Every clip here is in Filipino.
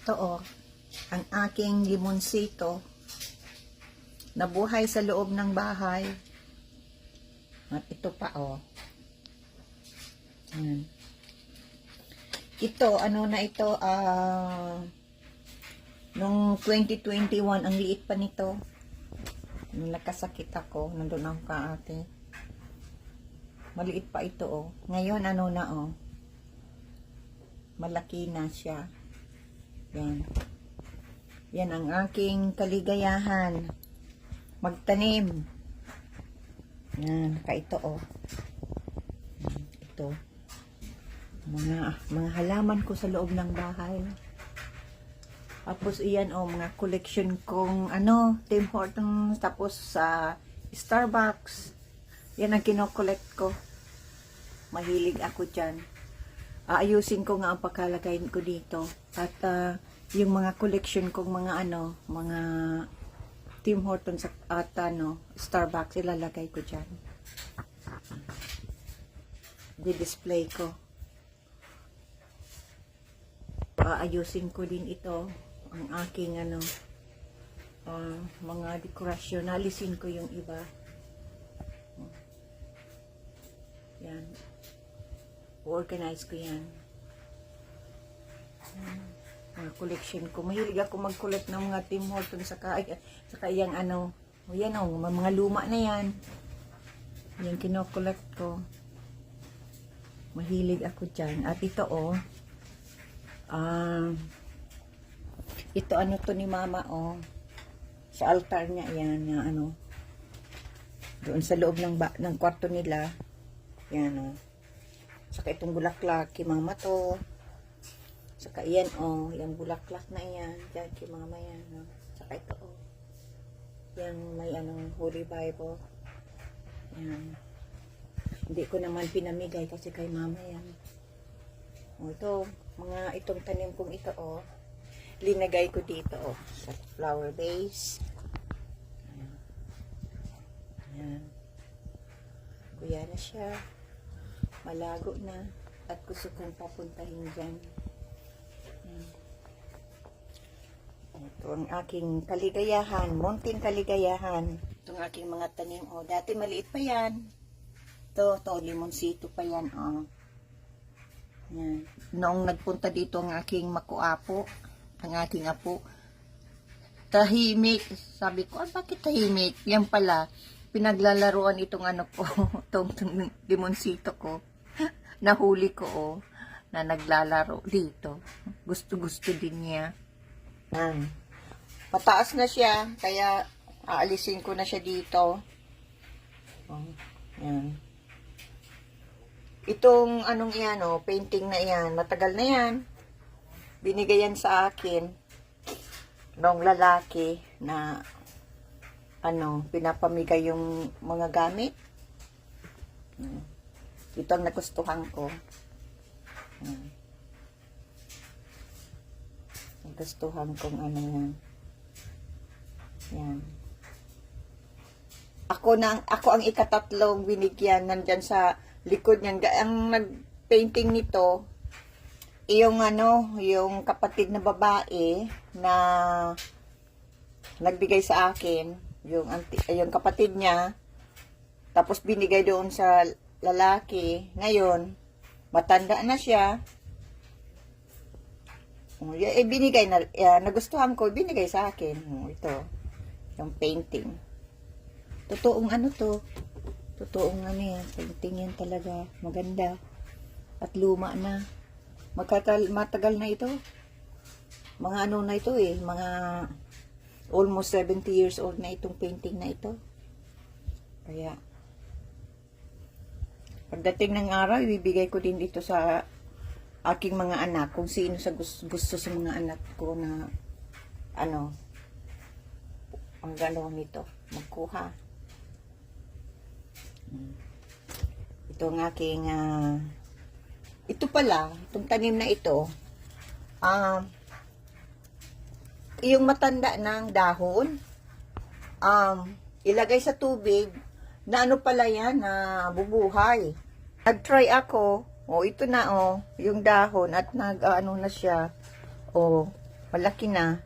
Ito ang aking limonsito. Nabuhay sa loob ng bahay. At ito pa Yan. Ito, nung 2021, ang liit pa nito. Nung nakasakit ako, nandun ako ate. Maliit pa ito Ngayon, malaki na siya. Yan. Yan ang aking kaligayahan. Magtanim. Yan, ito Ito. Mga halaman ko sa loob ng bahay. Tapos iyan mga collection kong Tim Hortons, tapos sa Starbucks. Yan ang kinokollect ko. Mahilig ako dyan. Aayusin ko nga ang pagkalagay ko dito. At yung mga collection kong mga Tim Hortons at Starbucks, ilalagay ko dyan. Di-display ko. Aayusin ko din ito. Ang aking mga dekorasyon. Nalisin ko yung iba. Yan. Organize ko yan. Mga collection ko. Mahilig ako mag-collect ng mga Tim Hortons saka yung mga luma na yan. Yan kino-collect ko. Mahilig ako dyan. At ito ito to ni mama sa altar niya yan doon sa loob ng kwarto nila yan saka itong bulaklak kay mama to saka yan yung bulaklak na yan dyan kay mama yan saka ito yan may Holy Bible yan hindi ko naman pinamigay kasi kay mama yan ito itong tanim kong ito linagay ko dito sa flower vase. Ayan. Kuya na siya. Malago na. At gusto kong papuntahin dyan. Ayan. Ito ang aking kaligayahan. Munting kaligayahan. Itong aking mga tanim. Dati maliit pa yan. Ito, limonsito pa yan. Ayan. Noong nagpunta dito ang aking makuapo. Ang aking apo, tahimik. Sabi ko, bakit tahimik? Yan pala, pinaglalaruan itong ko, itong limonsito ko. Nahuli ko, na naglalaro dito. Gusto din niya. Pataas na siya, kaya aalisin ko na siya dito. Yan. Itong painting na yan, matagal na yan. Binigayan sa akin nung lalaki na pinapamigay yung mga gamit. Ito ang nagustuhan ko. Nagustuhan kong yan. Yan. Ako ang ikatatlong binigyan nandyan sa likod niyan. Ang nag-painting nito yung kapatid na babae na nagbigay sa akin, yung kapatid niya, tapos binigay doon sa lalaki. Ngayon, matanda na siya. Binigay na, nagustuhan ko, binigay sa akin. Ito, yung painting. Totoong totoong painting yan talaga. Maganda. At luma na. Matagal na ito. Mga na ito mga almost 70 years old na itong painting na ito. Kaya, pagdating ng araw, ibibigay ko din ito sa aking mga anak, kung sino sa gusto sa mga anak ko na ang gano'n nito, magkuha. Ito ang aking ito pala, itong tanim na ito, yung matanda ng dahon, ilagay sa tubig, na pala yan, na bubuhay. Nag-try ako, ito na yung dahon, at na siya, Malaki na.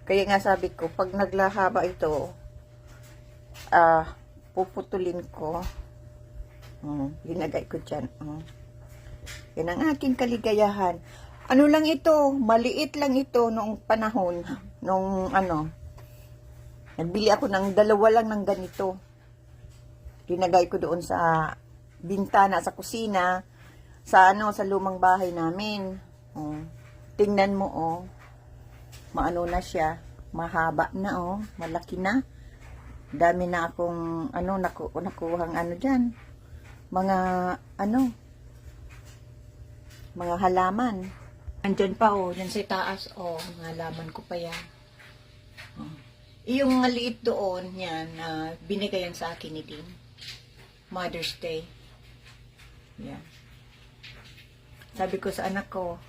Kaya nga sabi ko, pag naglahaba ito, puputulin ko. Linagay ko dyan. Yan ang aking kaligayahan. Ano lang ito, maliit lang ito noong panahon, nagbili ako ng 2 lang ng ganito. Linagay ko doon sa bintana, sa kusina, sa lumang bahay namin. Tingnan mo, maano na siya, mahaba na, malaki na. Dami na akong, nakuhang dyan. Mga halaman. Andyan pa, dyan sa taas, mga halaman ko pa yan. Yung maliit doon, yan, binigay yan sa akin ni Dean. Mother's Day. Yan. Sabi ko sa anak ko,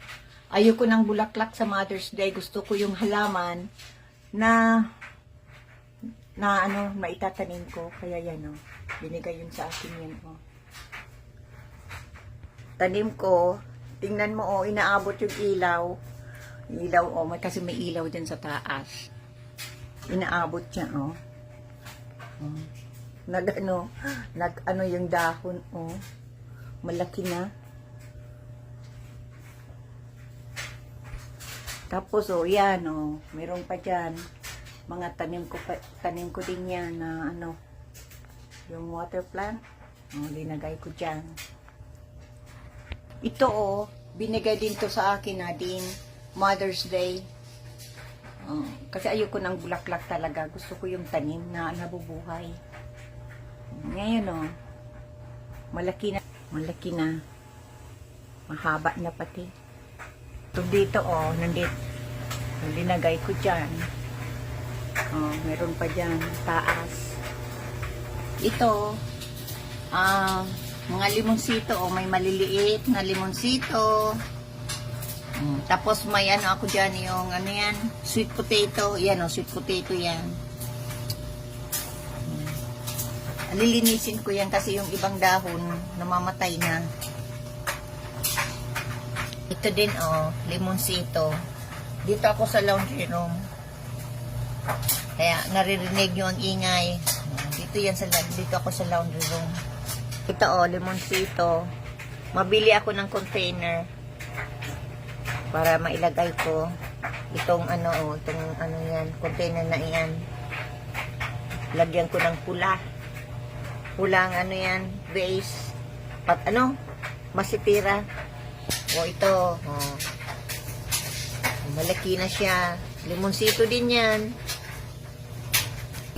ayoko ng bulaklak sa Mother's Day. Gusto ko yung halaman na maitatanim ko. Kaya yan, binigay yun sa akin yan, Tanim ko, tingnan mo, inaabot yung ilaw. Kasi may ilaw dyan sa taas. Inaabot siya, yung dahon, malaki na. Tapos, yan, meron pa dyan. Mga tanim ko din yan na, yung water plant. Linagay ko dyan. Ito, binigay din to sa akin din, Mother's Day. Kasi ayoko ng bulaklak talaga. Gusto ko yung tanim na nabubuhay. Ngayon, malaki na. Mahaba na pati. Ito dito, nandito. Linagay ko dyan. Meron pa dyan, taas. Ito, mga limonsito, may maliliit na limonsito. Tapos may ako dyan, yung yan, sweet potato. Yan, sweet potato yan. Lilinisin ko yan kasi yung ibang dahon namamatay na. Ito din, limonsito. Dito ako sa laundry room. Kaya naririnig nyo ang ingay. Dito ako sa laundry room. Ito, limonsito. Mabili ako ng container para mailagay ko itong yan, container na iyan. Lagyan ko ng pula. Pulang yan, base. Masitira. Ito, malaki na siya. Limonsito din yan.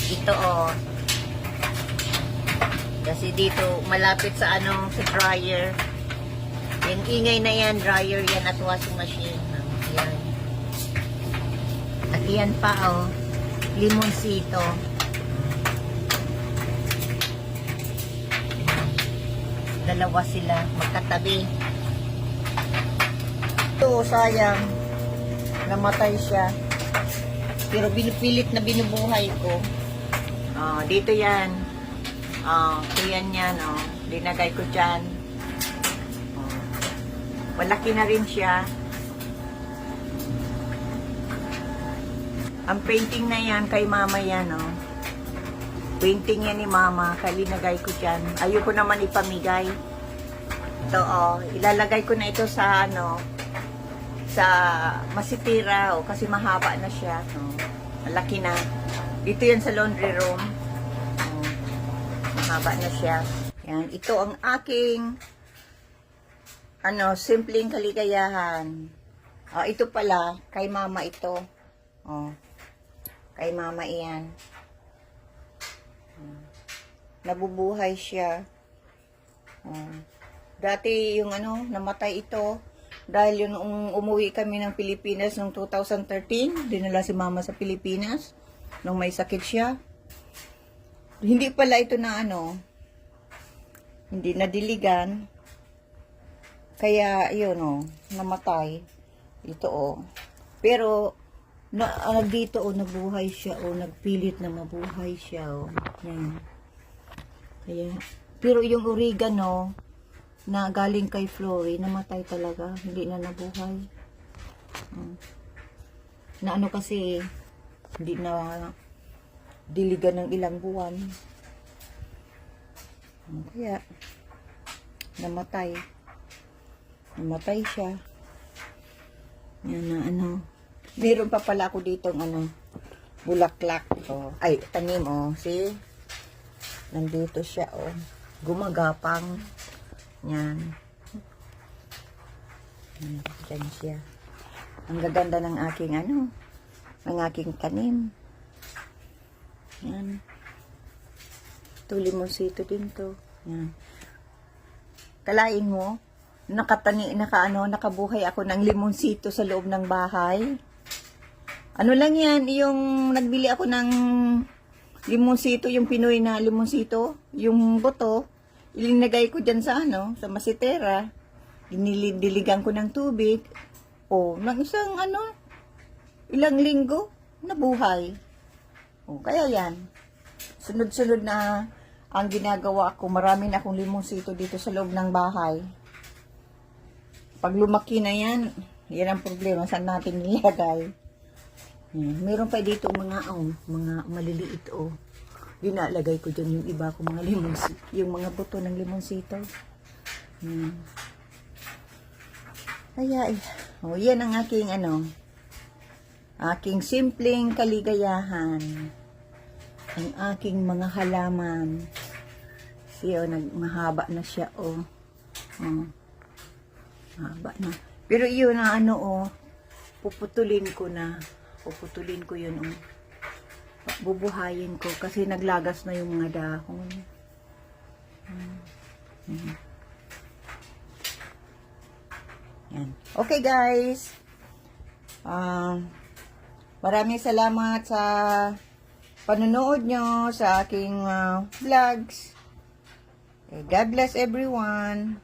Ito, kasi dito, malapit sa sa dryer. Yung ingay na yan, dryer yan at washing machine. Yan. At yan pa, limonsito. Dalawa sila, magkatabi. Ito, sayang. Namatay siya. Pero pilit na binubuhay ko. Dito yan. Yan, linagay ko dyan. Malaki na rin siya. Ang painting na yan, kay mama yan, Painting yan ni mama, kaya linagay ko dyan. Ayoko naman ipamigay. Ito, ilalagay ko na ito sa, sa masitira, kasi mahaba na siya. Malaki na. Dito yan sa laundry room. Mahaba na siya. Yan, ito ang aking simpleng kaligayahan. Ito pala, kay mama ito. Kay mama iyan. Nabubuhay siya. Dati yung namatay ito. Dahil yung umuwi kami ng Pilipinas noong 2013, dinala si mama sa Pilipinas nung may sakit siya. Hindi pala ito na hindi nadiligan. Kaya yun namatay. Ito Pero dito nabuhay siya nagpilit na mabuhay siya Yan. Kaya pero yung oregano na galing kay Flory namatay talaga, hindi na nabuhay. Na ano kasi, hindi na diligan ng ilang buwan. Kaya, namatay. Namatay siya. Yan na ano. Meron pa pala ako ditong ano, bulaklak. Oh. Ay, tanim oh. See? Nandito siya oh. Gumagapang. Yan. Yan siya. Ang gaganda ng aking ano, ng aking tanim. Yan. Ito, limonsito din to. Yan. Kalain mo, nakabuhay ako ng limonsito sa loob ng bahay. Ano lang yan, yung nagbili ako ng limonsito, yung Pinoy na limonsito, yung buto, ilinagay ko dyan sa ano, sa masitera. Diligan ko ng tubig. O, ng isang ano, ilang linggo, nabuhay. O, kaya yan. Sunod-sunod na ang ginagawa ko, marami na akong limonsito dito sa loob ng bahay. Pag lumaki na yan, yan ang problema, saan natin nilagay. Meron pa dito mga maliliit oh. Dinalagay ko dyan yung iba ko mga limonsito, yung mga buto ng limonsito. Kaya, oh, yan ang aking aking simpleng kaligayahan. Ang aking mga halaman. Siya, mahaba na siya, oh. Oh. Mahaba na. Pero yun na puputulin ko na. Puputulin ko yun, oh. Bubuhayin ko kasi naglagas na yung mga dahon. Yan. Okay, guys. Maraming salamat sa panonood nyo sa aking vlogs. Okay, God bless everyone.